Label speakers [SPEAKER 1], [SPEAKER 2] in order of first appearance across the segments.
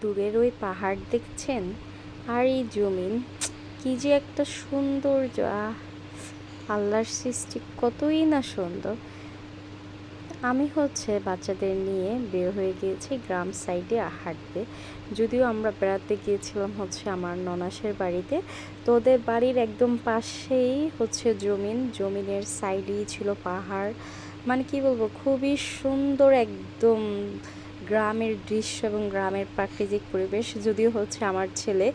[SPEAKER 1] দূরের ওই পাহাড় দেখছেন আর এই জমিন, কি যে একটা সৌন্দর্য! আল্লাহর সৃষ্টি কতই না সুন্দর। আমি বাচ্চাদের নিয়ে বের হয়ে গিয়েছি গ্রাম সাইডে হাঁটতে। যদিও আমরা বেড়াতে গিয়েছিলাম আমার ননাসের বাড়িতে। তো ওদের বাড়ির একদম পাশেই জমিনের সাইডেই ছিল পাহাড়। মানে কি বলবো, খুবই সুন্দর একদম গ্রামের দৃশ্য এবং গ্রামের প্রাকৃতিক পরিবেশ। যদিও আমার ছেলে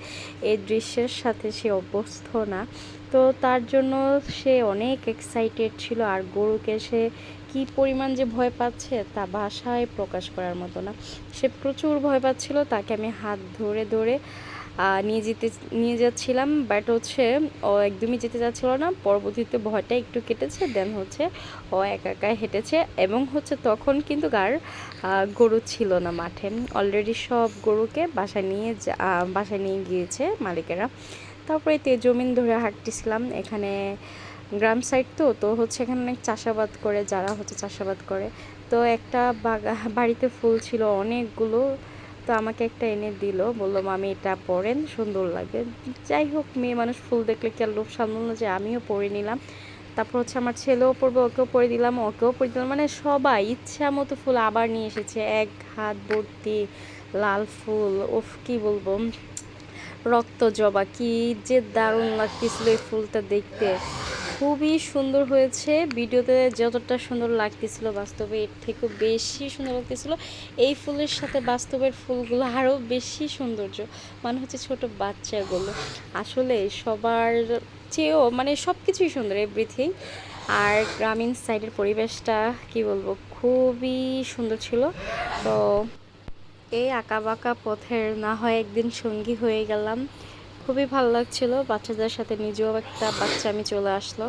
[SPEAKER 1] এই দৃশ্যের সাথে সে অভ্যস্ত না, তো তার জন্য সে অনেক এক্সাইটেড ছিল। আর গরুকে সে কি পরিমাণ যে ভয় পাচ্ছে তা ভাষায় প্রকাশ করার মতো না। সে প্রচুর ভয় পাচ্ছিল। তাকে আমি হাত ধরে ধরে নিয়ে যাচ্ছিলাম, বাট ও একদমই যেতে যাচ্ছিল না। পরবর্তীতে ভয়টা একটু কেটেছে, দেন ও একা একা হেঁটেছে। এবং তখন কিন্তু গরু ছিল না মাঠে, অলরেডি সব গরুকে বাসায় নিয়ে গিয়েছে মালিকেরা। তারপরে জমিন ধরে হাঁটতেছিলাম। এখানে গ্রাম সাইড তো এখানে অনেক চাষাবাদ করে, যারা চাষাবাদ করে। তো একটা বাড়িতে ফুল ছিল অনেকগুলো, তো আমাকে একটা এনে দিল, বললো মামি এটা পরেন, সুন্দর লাগে। যাই হোক, মেয়ে মানুষ ফুল দেখলে কি আর লোভ সামলানো যায়, আমিও পরে নিলাম। তারপর আমার ছেলেও পরবে, ওকেও পরে দিলাম, ওকেও পরে দিলাম। মানে সবাই ইচ্ছা মতো ফুল আবার নিয়ে এসেছে, এক হাত ভর্তি লাল ফুল। ওফ, কি বলবো, রক্ত জবা, কি যে দারুণ লাগতেছিল এই ফুলটা দেখতে। খুবই সুন্দর হয়েছে, ভিডিওতে যতটা সুন্দর লাগতেছিল বাস্তবে এর থেকেও বেশি সুন্দর লাগতেছিল। এই ফুলের সাথে বাস্তবের ফুলগুলো আরও বেশি সৌন্দর্য। মানে ছোট বাচ্চাগুলো আসলে সবার চেয়েও মানে সব কিছুই সুন্দর, এভরিথিং। আর গ্রামীণ সাইডের পরিবেশটা কি বলবো, খুবই সুন্দর ছিল। তো এই আঁকাবাঁকা পথের না হয় একদিন সঙ্গী হয়ে গেলাম। খুবই ভালো লাগছিল বাচ্চাদের সাথে, নিজেও একটা বাচ্চা আমি চলে আসলো,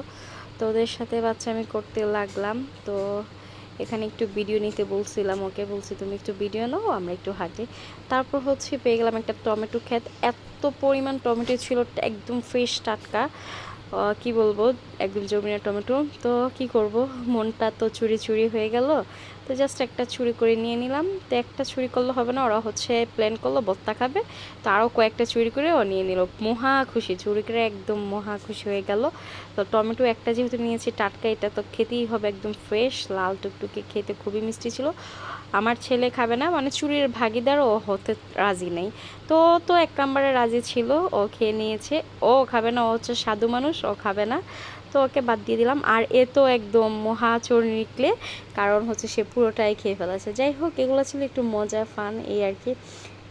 [SPEAKER 1] তো ওদের সাথে বাচ্চা আমি করতে লাগলাম। তো এখানে একটু ভিডিও নিতে বলছিলাম, ওকে বলছি তুমি একটু ভিডিও নাও, আমরা একটু হাঁটি। তারপর পেয়ে গেলাম একটা টমেটো ক্ষেত। এত পরিমাণ টমেটো ছিল, একদম ফ্রেশ টাটকা, কি বলবো, একদম জমিনের টমেটো। তো কি করব, মনটা তো চুরি চুরি হয়ে গেল। তো জাস্ট একটা চুরি করে নিয়ে নিলাম। তো একটা চুরি করলে হবে না, ওরা প্ল্যান করলো ভর্তা খাবে, তো আরও কয়েকটা চুরি করে ও নিয়ে নিল। মহা খুশি, চুরি করে একদম মহা খুশি হয়ে গেল। তো টমেটো একটা যেহেতু নিয়েছি টাটকা, এটা তো খেতেই হবে, একদম ফ্রেশ লাল টুকটুকে, খেতে খুবই মিষ্টি ছিল। আমার ছেলে খাবে না, মানে চুরির ভাগিদার ও হতে রাজি নেই। তো তো এক নম্বরে রাজি ছিল, ও খেয়ে নিয়েছে। ও খাবে না, ও সাধু মানুষ, ও খাবে না। তো ওকে বাদ দিয়ে দিলাম। আর এ তো একদম মহা চোর নিকলে, কারণ সে পুরোটাই খেয়ে ফেলেছে। যাই হোক, এগুলো ছিল একটু মজা, ফান, এই আর কি।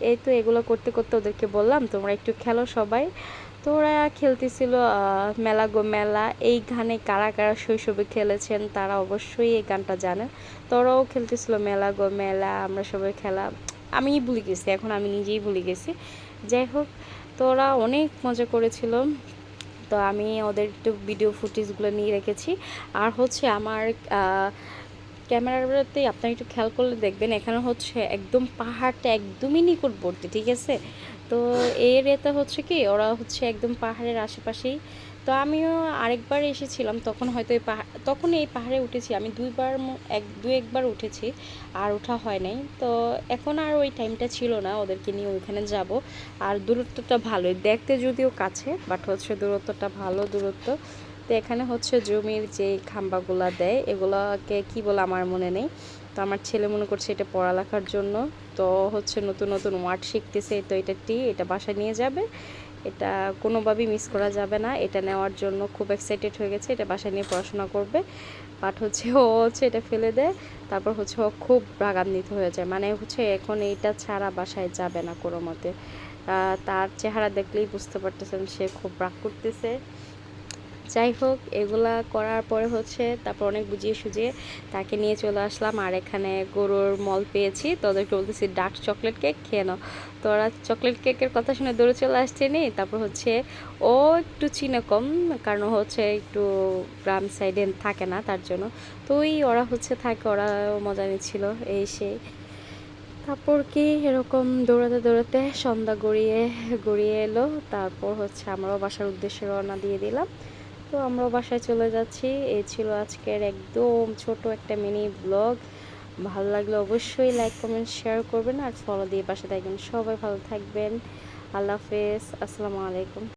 [SPEAKER 1] এই তো এগুলো করতে করতে ওদেরকে বললাম তোমরা একটু খেলো সবাই। তো ওরা খেলতেছিল মেলা গো মেলা। এই গানে কারা কারা শৈশবে খেলেছেন তারা অবশ্যই এই গানটা জানেন। তো ওরাও খেলতেছিল মেলা গো মেলা, আমরা সবাই খেলা। আমি ভুলে গেছি, এখন আমি নিজেই ভুলে গেছি। যাই হোক, তো ওরা অনেক মজা করেছিল। তো আমি ওদের একটু ভিডিও ফুটেজগুলো নিয়ে রেখেছি। আর আমার ক্যামেরাতে আপনারা একটু খেয়াল করলে দেখবেন, এখানে একদম পাহাড়টা একদমই নিকটবর্তী, ঠিক আছে। তো এই এরিয়াতে কি ওরা একদম পাহাড়ের আশেপাশেই। তো আমিও আরেকবার এসেছিলাম, তখন হয়তো তখন এই পাহাড়ে উঠেছি আমি দু একবার উঠেছি, আর ওঠা হয় নাই। তো এখন আর ওই টাইমটা ছিল না ওদেরকে নিয়ে ওইখানে যাব। আর দূরত্বটা ভালোই, দেখতে যদিও কাছে, বাট দূরত্বটা ভালো দূরত্ব। তো এখানে জমির যে খাম্বাগুলা দেয়, এগুলাকে কি বলে আমার মনে নেই। তো আমার ছেলে মনে করছে এটা পড়ালেখার জন্য। তো নতুন নতুন ওয়ার্ড শিখতেছে। তো এটা বাসায় নিয়ে যাবে, এটা কোনোভাবেই মিস করা যাবে না। এটা নেওয়ার জন্য খুব এক্সাইটেড হয়ে গেছে, এটা বাসায় নিয়ে পড়াশোনা করবে। বাট ও এটা ফেলে দেয়। তারপর ও খুব রাগান্বিত হয়ে যায়, মানে এখন এইটা ছাড়া বাসায় যাবে না কোনো মতে। তার চেহারা দেখলেই বুঝতে পারতেছেন সে খুব রাগ করতেছে। যাই হোক, এগুলা করার পরে তারপর অনেক বুঝিয়ে সুঝিয়ে তাকে নিয়ে চলে আসলাম। আর এখানে গরুর মল পেয়েছি, তো ওদেরকে বলতেছি ডার্ক চকলেট কেক খেয়ে নাও। তো ওরা চকলেট কেকের কথা শুনে দৌড়ে চলে আসছে নি। তারপর ও একটু চিনে কম, কারণ একটু গ্রাম সাইডে থাকে না, তার জন্য। তো ওরা থাকে, ওরা মজা নিচ্ছিল এই সেই। তারপর কি এরকম দৌড়াতে দৌড়াতে সন্ধ্যা গড়িয়ে গড়িয়ে এলো। তারপর আমরাও বাসার উদ্দেশ্যে রওনা দিয়ে দিলাম। তো আমরাও বাসায় চলে যাচ্ছি। এই ছিল আজকের একদম ছোট একটা মিনি ব্লগ। ভালো লাগলে অবশ্যই লাইক কমেন্ট শেয়ার করবেন আর ফলো দিয়ে পাশে থাকবেন। সবাই ভালো থাকবেন। আল্লাহ হাফেজ, আসসালামু আলাইকুম।